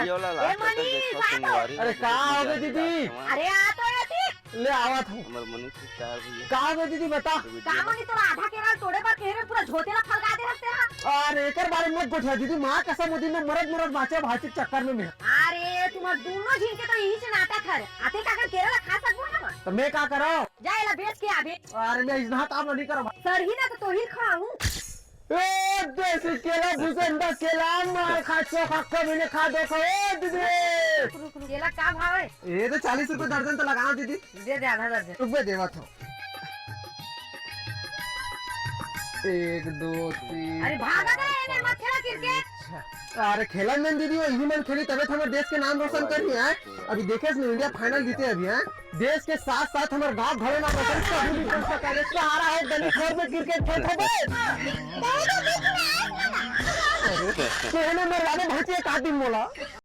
कर ये वाला ए लास्ट तक मनीष देखो आ तो शनिवारी अरे का हो गई दीदी? अरे आ तो याती ले आवा था। हमर मनीष से चार भैया का हो गई दीदी बता। कामनी तो आधा केरल तोड़े पर केरे पूरा झोतेला फलगा दे हस्ते हां। अरे एकर बारे में मत पूछा दीदी, मां कसम मोदी में मरद बाचे भाषी चक्कर में मैं। अरे तुम दोनों झिन के तो यही से नाटक कर आते का केरला खा सकबो ना तो मैं का करो? जाएला बेच के आबे अरे मैं इतना काम नहीं करो। सर ही ना तो ही खाऊं ए देसी केला भुसंडा केला मार खाचो खक्का मैंने खा देखो ए दीदी। केला का भाव है? ये तो 40 रुपए दर्जन तो लगाओ दीदी। दे दे आधा दर्जन रुपए देवा था। 1 2 3। अरे भागा गए ने मत खेला क्रिकेट। अरे खेला में दीदी वो ह्यूमन खेली तबे तो हमारे देश के नाम रोशन कर रही है। अभी देखे इंडिया फाइनल जीते अभी है। देश के साथ साथ हमारे गांव घर नाम रोशन कर सहारा है गली घर में क्रिकेट खेल कहने मेरे भांचे एक आदमी बोला।